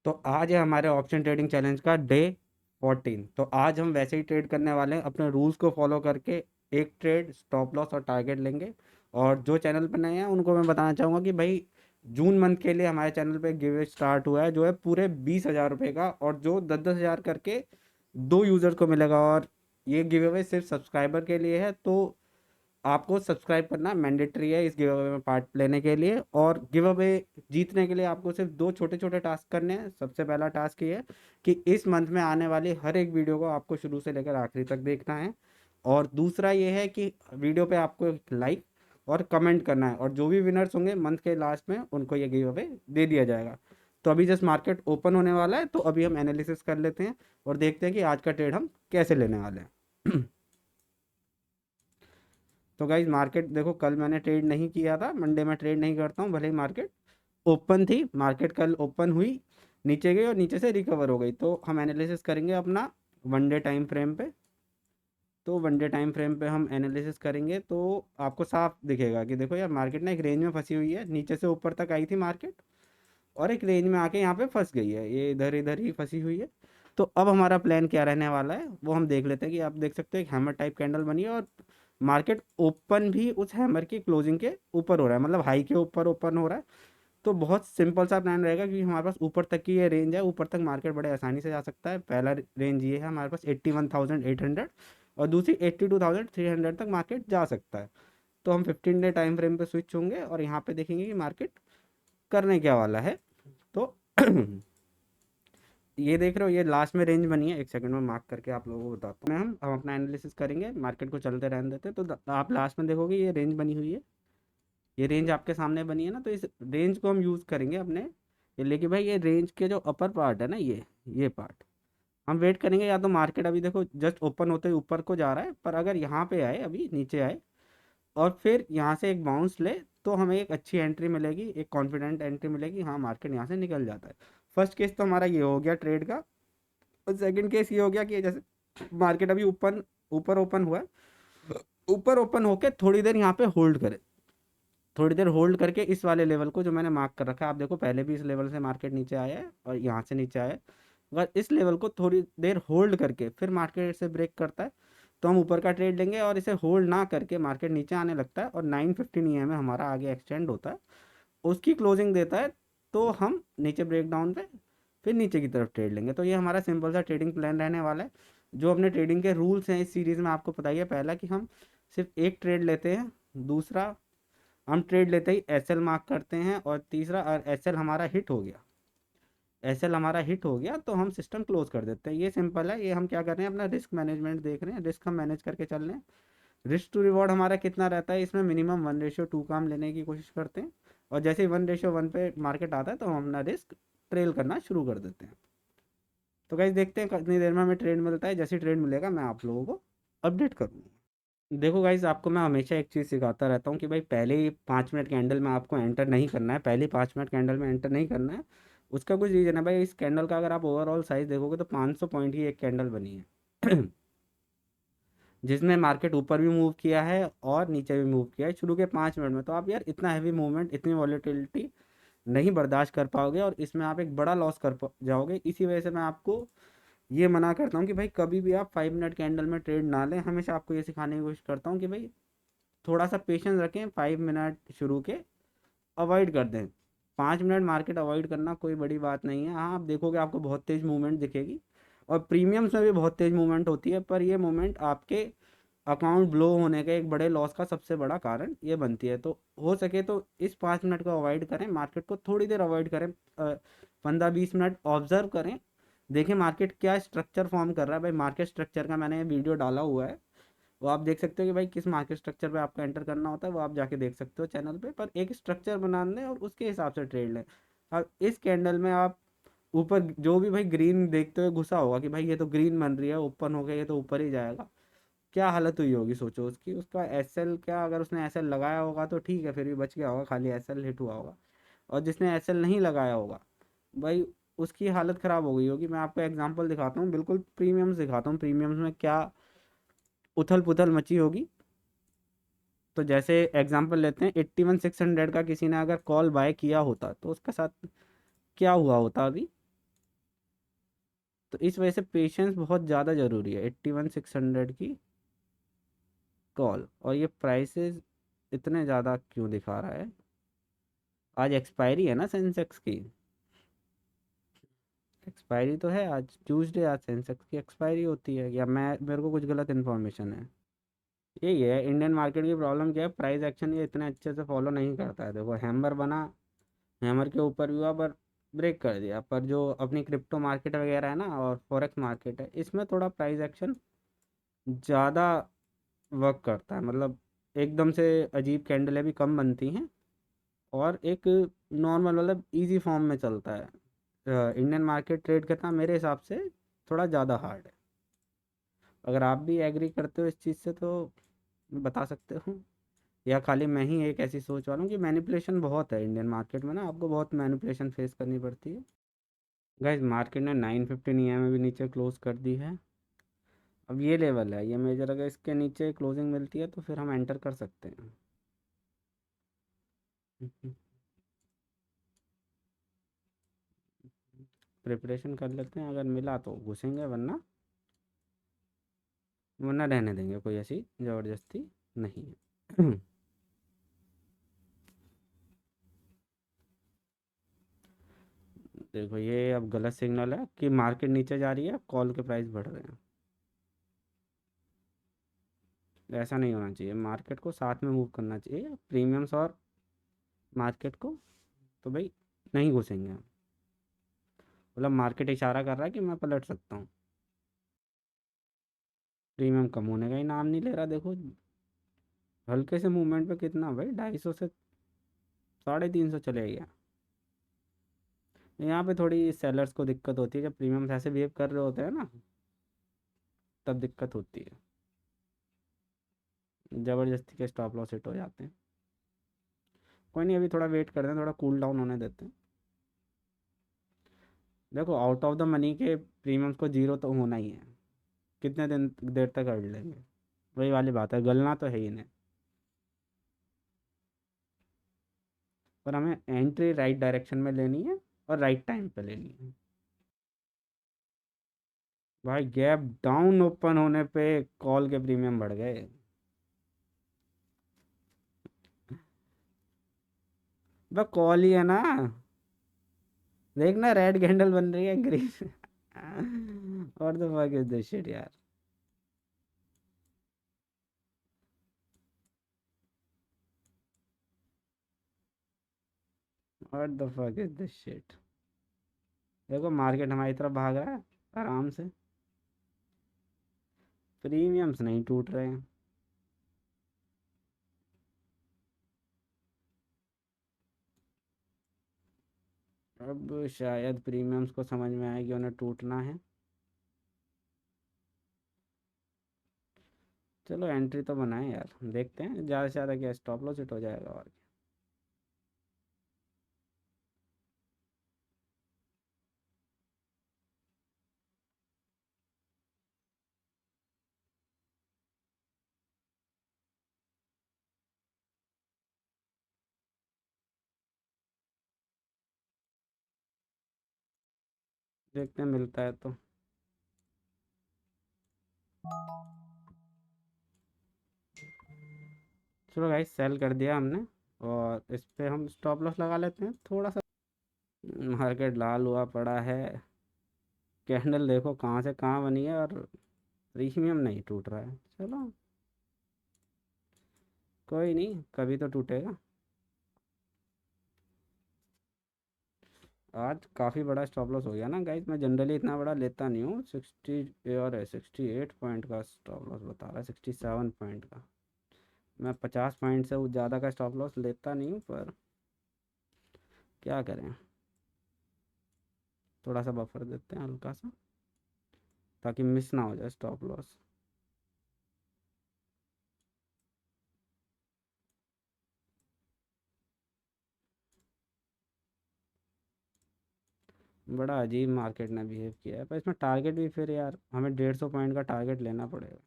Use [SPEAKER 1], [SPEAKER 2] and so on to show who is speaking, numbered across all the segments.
[SPEAKER 1] तो आज है हमारे ऑप्शन ट्रेडिंग चैलेंज का डे 14। तो आज हम वैसे ही ट्रेड करने वाले हैं, अपने रूल्स को फॉलो करके एक ट्रेड स्टॉप लॉस और टारगेट लेंगे। और जो चैनल पर नए हैं उनको मैं बताना चाहूँगा कि भाई जून मंथ के लिए हमारे चैनल पे गिव स्टार्ट हुआ है, जो है पूरे 20,000 रुपये का, और जो 10-10 हज़ार करके 2 यूज़र को मिलेगा। और ये गिव अवे सिर्फ सब्सक्राइबर के लिए है, तो आपको सब्सक्राइब करना मैंडेटरी है इस गिव अवे में पार्ट लेने के लिए। और गिव अवे जीतने के लिए आपको सिर्फ 2 छोटे छोटे टास्क करने हैं। सबसे पहला टास्क ये है कि इस मंथ में आने वाली हर एक वीडियो को आपको शुरू से लेकर आखिरी तक देखना है। और दूसरा ये है कि वीडियो पे आपको लाइक और कमेंट करना है, और जो भी विनर्स होंगे मंथ के लास्ट में उनको ये गिव अवे दे दिया जाएगा। तो अभी जस्ट मार्केट ओपन होने वाला है, तो अभी हम एनालिसिस कर लेते हैं और देखते हैं कि आज का ट्रेड हम कैसे लेने वाले हैं। तो गाइज मार्केट देखो, कल मैंने ट्रेड नहीं किया था, मंडे में ट्रेड नहीं करता हूँ, भले ही मार्केट ओपन थी। मार्केट कल ओपन हुई, नीचे गई और नीचे से रिकवर हो गई। तो हम एनालिसिस करेंगे अपना वन डे टाइम फ्रेम पे। तो वन डे टाइम फ्रेम पे हम एनालिसिस करेंगे तो आपको साफ दिखेगा कि देखो यार, मार्केट ना एक रेंज में फंसी हुई है। नीचे से ऊपर तक आई थी मार्केट, और एक रेंज में आके यहाँ पे फंस गई है, ये इधर इधर ही फंसी हुई है। तो अब हमारा प्लान क्या रहने वाला है वो हम देख लेते हैं। कि आप देख सकते हैं एक हैमर टाइप कैंडल बनी है, और मार्केट ओपन भी उस हैमर की क्लोजिंग के ऊपर हो रहा है, मतलब हाई के ऊपर ओपन हो रहा है। तो बहुत सिंपल सा प्लान रहेगा, क्योंकि हमारे पास ऊपर तक की ये रेंज है, ऊपर तक मार्केट बड़े आसानी से जा सकता है। पहला रेंज ये है हमारे पास 81,800, और दूसरी 82,300 तक मार्केट जा सकता है। तो हम 15 डे टाइम फ्रेम पे स्विच होंगे और यहाँ पे देखेंगे कि मार्केट करने क्या वाला है। तो ये देख रहे हो, ये लास्ट में रेंज बनी है। एक सेकंड में मार्क करके आप लोगों को बताता हूँ। हम अपना एनालिसिस करेंगे, मार्केट को चलते रहने देते हैं। तो आप लास्ट में देखोगे ये रेंज बनी हुई है, ये रेंज आपके सामने बनी है ना। तो इस रेंज को हम यूज़ करेंगे अपने, ये लेकिन भाई ये रेंज के जो अपर पार्ट है ना, ये पार्ट हम वेट करेंगे। या तो मार्केट अभी देखो जस्ट ओपन होते ही ऊपर को जा रहा है, पर अगर यहाँ पे आए, अभी नीचे आए और फिर यहाँ से एक बाउंस ले, तो हमें एक अच्छी एंट्री मिलेगी, एक कॉन्फिडेंट एंट्री मिलेगी। हाँ, मार्केट यहाँ से निकल जाता है। फर्स्ट केस तो हमारा ये हो गया ट्रेड का। और सेकंड केस ये हो गया कि जैसे मार्केट अभी ऊपर ओपन हुआ है, ऊपर ओपन होके थोड़ी देर यहाँ पे होल्ड करे, थोड़ी देर होल्ड करके इस वाले लेवल को जो मैंने मार्क कर रखा है, आप देखो पहले भी इस लेवल से मार्केट नीचे आया है और यहाँ से नीचे आया है। अगर इस लेवल को थोड़ी देर होल्ड करके फिर मार्केट से ब्रेक करता है, तो हम ऊपर का ट्रेड लेंगे। और इसे होल्ड ना करके मार्केट नीचे आने लगता है और 915 EM में हमारा आगे एक्सटेंड होता है, उसकी क्लोजिंग देता है, तो हम नीचे ब्रेक डाउन पे फिर नीचे की तरफ ट्रेड लेंगे। तो ये हमारा सिंपल सा ट्रेडिंग प्लान रहने वाला है। जो अपने ट्रेडिंग के रूल्स हैं इस सीरीज़ में आपको पता ही है। पहला कि हम सिर्फ एक ट्रेड लेते हैं, दूसरा हम ट्रेड लेते ही एसएल मार्क करते हैं, और तीसरा एसएल हमारा हिट हो गया, एसएल हमारा हिट हो गया तो हम सिस्टम क्लोज कर देते हैं। ये सिंपल है। ये हम क्या कर रहे हैं, अपना रिस्क मैनेजमेंट देख रहे हैं, रिस्क हम मैनेज करके चल रहे हैं। रिस्क टू रिवॉर्ड हमारा कितना रहता है, इसमें मिनिमम 1:2 का हम लेने की कोशिश करते हैं। और जैसे ही 1:1 पे मार्केट आता है तो हम अपना रिस्क ट्रेल करना शुरू कर देते हैं। तो गाइस देखते हैं कितनी देर में हमें ट्रेड मिलता है। जैसे ही ट्रेड मिलेगा मैं आप लोगों को अपडेट करूँगा। देखो गाइस, आपको मैं हमेशा एक चीज़ सिखाता रहता हूँ कि भाई पहले ही 5 मिनट कैंडल में आपको एंटर नहीं करना है, पहले 5 मिनट कैंडल में एंटर नहीं करना है। उसका कुछ रीज़न है भाई। इस कैंडल का अगर आप ओवरऑल साइज देखोगे तो 500 पॉइंट की एक कैंडल बनी है। जिसने मार्केट ऊपर भी मूव किया है और नीचे भी मूव किया है शुरू के 5 मिनट में। तो आप यार इतना हैवी मूवमेंट, इतनी वॉलेटिलिटी नहीं बर्दाश्त कर पाओगे, और इसमें आप एक बड़ा लॉस कर जाओगे। इसी वजह से मैं आपको ये मना करता हूँ कि भाई कभी भी आप 5 मिनट कैंडल में ट्रेड ना लें। हमेशा आपको ये सिखाने की कोशिश करता हूँ कि भाई थोड़ा सा पेशेंस रखें, 5 मिनट शुरू के अवॉइड कर दें। 5 मिनट मार्केट अवॉइड करना कोई बड़ी बात नहीं है। हाँ, आप देखोगे आपको बहुत तेज़ मूवमेंट दिखेगी, और प्रीमियम्स में भी बहुत तेज़ मूवमेंट होती है, पर ये मूवमेंट आपके अकाउंट ब्लो होने का, एक बड़े लॉस का सबसे बड़ा कारण ये बनती है। तो हो सके तो इस 5 मिनट को अवॉइड करें, मार्केट को थोड़ी देर अवॉइड करें, 15-20 मिनट ऑब्जर्व करें, देखें मार्केट क्या स्ट्रक्चर फॉर्म कर रहा है। भाई मार्केट स्ट्रक्चर का मैंने वीडियो डाला हुआ है, वो आप देख सकते हो कि भाई किस मार्केट स्ट्रक्चर पे आपको एंटर करना होता है, वो आप जाके देख सकते हो चैनल पे। पर एक स्ट्रक्चर बना लें और उसके हिसाब से ट्रेड लें। अब इस कैंडल में आप ऊपर जो भी भाई ग्रीन देखते हुए घुसा होगा कि भाई ये तो ग्रीन बन रही है, ओपन हो गया, ये तो ऊपर ही जाएगा, क्या हालत हुई होगी सोचो उसकी। उसका एसएल क्या, अगर उसने एसएल लगाया होगा तो ठीक है, फिर भी बच गया होगा, खाली एसएल हिट हुआ होगा। और जिसने एसएल नहीं लगाया होगा भाई, उसकी हालत ख़राब हो गई होगी। मैं आपको एग्जांपल दिखाता हूँ, बिल्कुल प्रीमियम्स दिखाता हूँ, प्रीमियम्स में क्या उथल पुथल मची होगी। तो जैसे एग्जांपल लेते हैं, 81,600 का किसी ने अगर कॉल बाय किया होता तो उसके साथ क्या हुआ होता अभी। तो इस वजह से पेशेंस बहुत ज़्यादा ज़रूरी है। 81,600 की कॉल, और ये प्राइसेस इतने ज़्यादा क्यों दिखा रहा है? आज एक्सपायरी है ना सेंसेक्स की, एक्सपायरी तो है आज ट्यूसडे, आज सेंसेक्स की एक्सपायरी होती है, या मैं मेरे को कुछ गलत इन्फॉर्मेशन है? यही है इंडियन मार्केट की प्रॉब्लम, क्या है, प्राइस एक्शन ये इतने अच्छे से फॉलो नहीं करता है। देखो हैमर बना, हैमर के ऊपर भी हुआ पर ब्रेक कर दिया, पर जो अपनी क्रिप्टो मार्केट वगैरह है ना और फॉरेक्स मार्केट है, इसमें थोड़ा प्राइस एक्शन ज़्यादा वर्क करता है। मतलब एकदम से अजीब कैंडलें भी कम बनती हैं, और एक नॉर्मल मतलब इजी फॉर्म में चलता है। इंडियन मार्केट ट्रेड करना मेरे हिसाब से थोड़ा ज़्यादा हार्ड है। अगर आप भी एग्री करते हो इस चीज़ से तो बता सकते हो, या खाली मैं ही एक ऐसी सोच वाला हूँ कि मैनिपुलेशन बहुत है इंडियन मार्केट में ना, आपको बहुत मैनिपुलेशन फेस करनी पड़ती है। गाइस मार्केट ने 915 EMA भी नीचे क्लोज कर दी है। अब ये लेवल है, ये मेजर, अगर इसके नीचे क्लोजिंग मिलती है तो फिर हम एंटर कर सकते हैं। प्रिपरेशन कर लेते हैं, अगर मिला तो घुसेंगे, वरना वरना रहने देंगे, कोई ऐसी ज़बरदस्ती नहीं है। देखो ये अब गलत सिग्नल है कि मार्केट नीचे जा रही है, कॉल के प्राइस बढ़ रहे हैं। ऐसा नहीं होना चाहिए, मार्केट को साथ में मूव करना चाहिए, प्रीमियम्स और मार्केट को। तो भाई नहीं घुसेंगे हम, मतलब मार्केट इशारा कर रहा है कि मैं पलट सकता हूँ। प्रीमियम कम होने का ही नाम नहीं ले रहा, देखो हल्के से मूवमेंट पे कितना भाई, 250 से 350 चले गया। यहाँ पे थोड़ी सेलर्स को दिक्कत होती है, जब प्रीमियम्स ऐसे बिहेव कर रहे होते हैं ना, तब दिक्कत होती है, ज़बरदस्ती के स्टॉप लॉस हिट हो जाते हैं। कोई नहीं, अभी थोड़ा वेट करते हैं, थोड़ा कूल डाउन होने देते हैं। देखो आउट ऑफ द मनी के प्रीमियम्स को जीरो तो होना ही है, कितने दिन देर तक कर लेंगे, वही वाली बात है, गलना तो है ही नहीं। पर हमें एंट्री राइट डायरेक्शन में लेनी है, और राइट टाइम पे लेनी है। भाई गैप डाउन ओपन होने पे कॉल के प्रीमियम बढ़ गए। बस कॉल ही है ना, देखना रेड कैंडल बन रही है, ग्रीन। और the fuck is this shit यार, और the fuck is this shit. देखो मार्केट हमारी तरफ भाग रहा है आराम से, प्रीमियम्स नहीं टूट रहे हैं। अब शायद प्रीमियम्स को समझ में आएगी उन्हें टूटना है। चलो एंट्री तो बनाए यार, देखते हैं ज़्यादा से ज़्यादा क्या स्टॉप लॉस हिट हो जाएगा, और देखते हैं मिलता है तो। चलो भाई सेल कर दिया हमने, और इस पे हम स्टॉप लॉस लगा लेते हैं थोड़ा सा। मार्केट लाल हुआ पड़ा है, कैंडल देखो कहाँ से कहाँ बनी है, और प्रीमियम नहीं टूट रहा है। चलो कोई नहीं, कभी तो टूटेगा। आज काफ़ी बड़ा स्टॉप लॉस हो गया ना गाइस, मैं जनरली इतना बड़ा लेता नहीं हूँ। 60 और है, 68 पॉइंट का स्टॉप लॉस बता रहा है, 67 पॉइंट का। मैं 50 पॉइंट से वो ज़्यादा का स्टॉप लॉस लेता नहीं हूँ, पर क्या करें, थोड़ा सा बफर देते हैं हल्का सा, ताकि मिस ना हो जाए स्टॉप लॉस। बड़ा अजीब मार्केट ने बिहेव किया है, पर इसमें टारगेट भी फिर यार हमें 150 पॉइंट का टारगेट लेना पड़ेगा,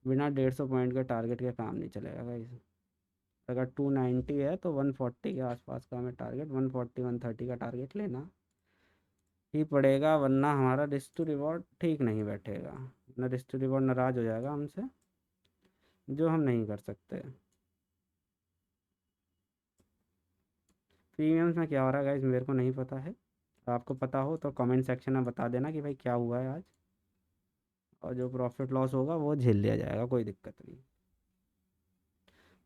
[SPEAKER 1] बिना 150 पॉइंट के टारगेट के काम नहीं चलेगा भाई। अगर 290 है तो 140 के आसपास का हमें टारगेट, 140 130 का टारगेट लेना ही पड़ेगा, वरना हमारा रिस्क टू रिवॉर्ड ठीक नहीं बैठेगा। ना रिस्क टू रिवॉर्ड नाराज़ हो जाएगा हमसे, जो हम नहीं कर सकते। प्रीमियम्स में क्या हो रहा है गाइस, मेरे को नहीं पता है। आपको पता हो तो कमेंट सेक्शन में बता देना कि भाई क्या हुआ है आज, और जो प्रॉफिट लॉस होगा वो झेल लिया जाएगा, कोई दिक्कत नहीं।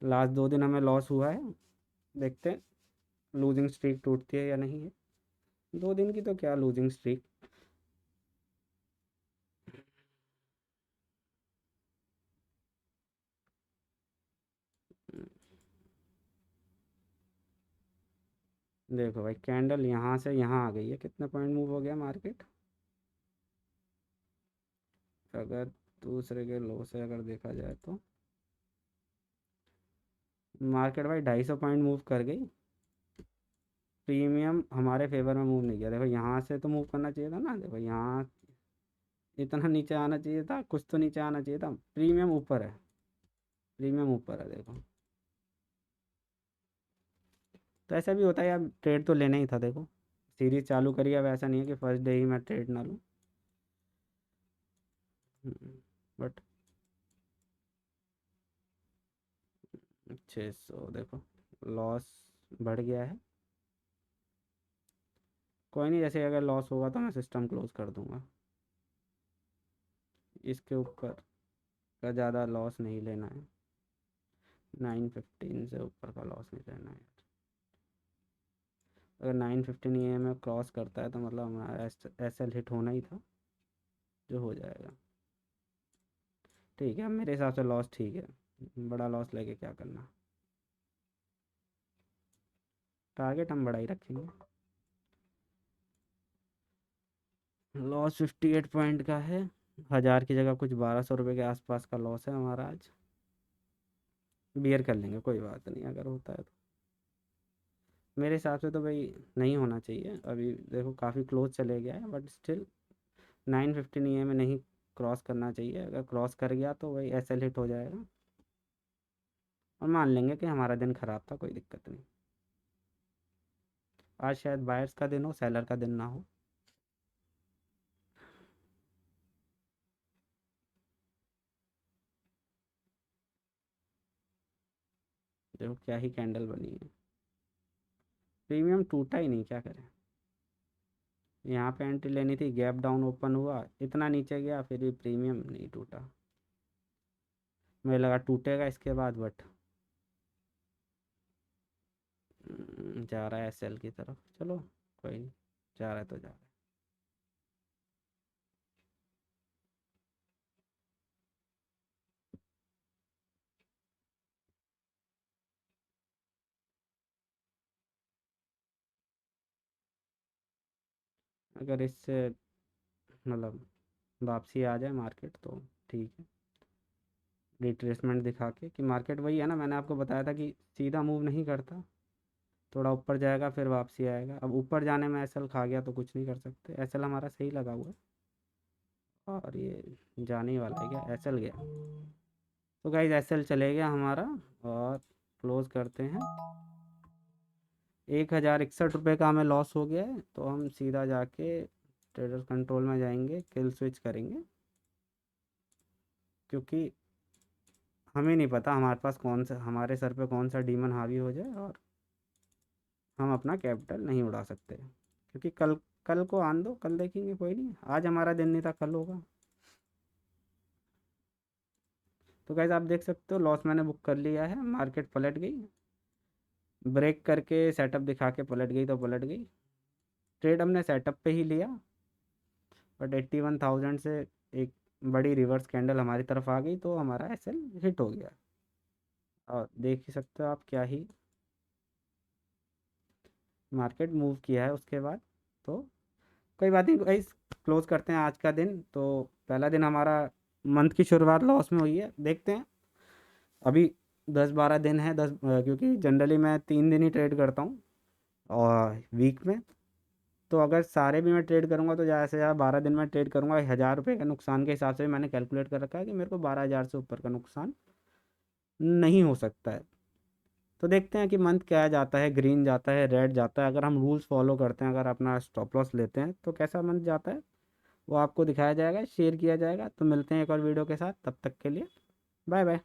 [SPEAKER 1] लास्ट 2 दिन हमें लॉस हुआ है, देखते हैं लूजिंग स्ट्रीक टूटती है या नहीं है। 2 दिन की तो क्या लूजिंग स्ट्रीक। देखो भाई कैंडल यहाँ से यहाँ आ गई है, कितने पॉइंट मूव हो गया मार्केट। अगर दूसरे के लो से अगर देखा जाए तो मार्केट भाई 250 पॉइंट मूव कर गई। प्रीमियम हमारे फेवर में मूव नहीं किया। देखो यहाँ से तो मूव करना चाहिए था ना, देखो यहाँ इतना नीचे आना चाहिए था, कुछ तो नीचे आना चाहिए था। प्रीमियम ऊपर है, प्रीमियम ऊपर है देखो। तो ऐसा भी होता है यार, ट्रेड तो लेना ही था देखो। सीरीज चालू करी, अब ऐसा नहीं है कि फर्स्ट डे ही मैं ट्रेड ना लूँ। बट 600 देखो लॉस बढ़ गया है। कोई नहीं, जैसे अगर लॉस होगा तो मैं सिस्टम क्लोज कर दूंगा। इसके ऊपर का ज़्यादा लॉस नहीं लेना है, 915 से ऊपर का लॉस नहीं लेना है। अगर 915 ई में क्रॉस करता है तो मतलब हमारा एस एल हिट होना ही था, जो हो जाएगा। ठीक है, अब मेरे हिसाब से लॉस ठीक है, बड़ा लॉस लेके क्या करना। टारगेट हम बड़ा ही रखेंगे। लॉस 58 का है, 1000 की जगह कुछ 1200 रुपये के आसपास का लॉस है हमारा आज। बियर कर लेंगे, कोई बात नहीं अगर होता है तो। मेरे हिसाब से तो भाई नहीं होना चाहिए, अभी देखो काफ़ी क्लोज चले गया है, बट स्टिल 915 ई में नहीं क्रॉस करना चाहिए। अगर क्रॉस कर गया तो वही एस एल हिट हो जाएगा, और मान लेंगे कि हमारा दिन ख़राब था, कोई दिक्कत नहीं। आज शायद बायर्स का दिन हो, सेलर का दिन ना हो। देखो क्या ही कैंडल बनी है। प्रीमियम टूटा ही नहीं, क्या करें। यहाँ पे एंट्री लेनी थी, गैप डाउन ओपन हुआ, इतना नीचे गया, फिर भी प्रीमियम नहीं टूटा। मुझे लगा टूटेगा इसके बाद, बट जा रहा है एसएल की तरफ। चलो कोई नहीं, जा रहा है तो जा रहा है। अगर इससे मतलब वापसी आ जाए मार्केट तो ठीक है। रिट्रेसमेंट दिखा के कि मार्केट वही है ना, मैंने आपको बताया था कि सीधा मूव नहीं करता, थोड़ा ऊपर जाएगा फिर वापसी आएगा। अब ऊपर जाने में एसएल खा गया तो कुछ नहीं कर सकते, एसएल हमारा सही लगा हुआ है। और ये जाने ही वाला है, क्या एसएल गया। तो गाइज एसएल चले गया हमारा, और क्लोज करते हैं। 1061 रुपये का हमें लॉस हो गया है, तो हम सीधा जाके ट्रेडर कंट्रोल में जाएंगे, किल स्विच करेंगे। क्योंकि हमें नहीं पता हमारे पास कौन सा, हमारे सर पे कौन सा डीमन हावी हो जाए, और हम अपना कैपिटल नहीं उड़ा सकते। क्योंकि कल कल को आन दो, कल देखेंगे, कोई नहीं, आज हमारा दिन नहीं था, कल होगा। तो गाइज आप देख सकते हो लॉस मैंने बुक कर लिया है, मार्केट पलट गई, ब्रेक करके सेटअप दिखा के पलट गई तो पलट गई। ट्रेड हमने सेटअप पे ही लिया, बट 81,000 से एक बड़ी रिवर्स कैंडल हमारी तरफ आ गई, तो हमारा एसएल हिट हो गया। और देख ही सकते हो आप क्या ही मार्केट मूव किया है उसके बाद। तो कोई बात नहीं गाइस, क्लोज करते हैं आज का दिन। तो पहला दिन हमारा मंथ की शुरुआत लॉस में हुई है, देखते हैं अभी 10-12 दिन है। क्योंकि जनरली मैं 3 दिन ही ट्रेड करता हूँ और वीक में। तो अगर सारे भी मैं ट्रेड करूँगा तो ज़्यादा से ज़्यादा 12 दिन में ट्रेड करूँगा। 1000 रुपये के नुकसान के हिसाब से मैंने कैलकुलेट कर रखा है कि मेरे को 12,000 से ऊपर का नुकसान नहीं हो सकता है। तो देखते हैं कि मंथ क्या जाता है, ग्रीन जाता है, रेड जाता है। अगर हम रूल्स फॉलो करते हैं, अगर अपना स्टॉप लॉस लेते हैं तो कैसा मंथ जाता है वो आपको दिखाया जाएगा, शेयर किया जाएगा। तो मिलते हैं एक और वीडियो के साथ, तब तक के लिए बाय बाय।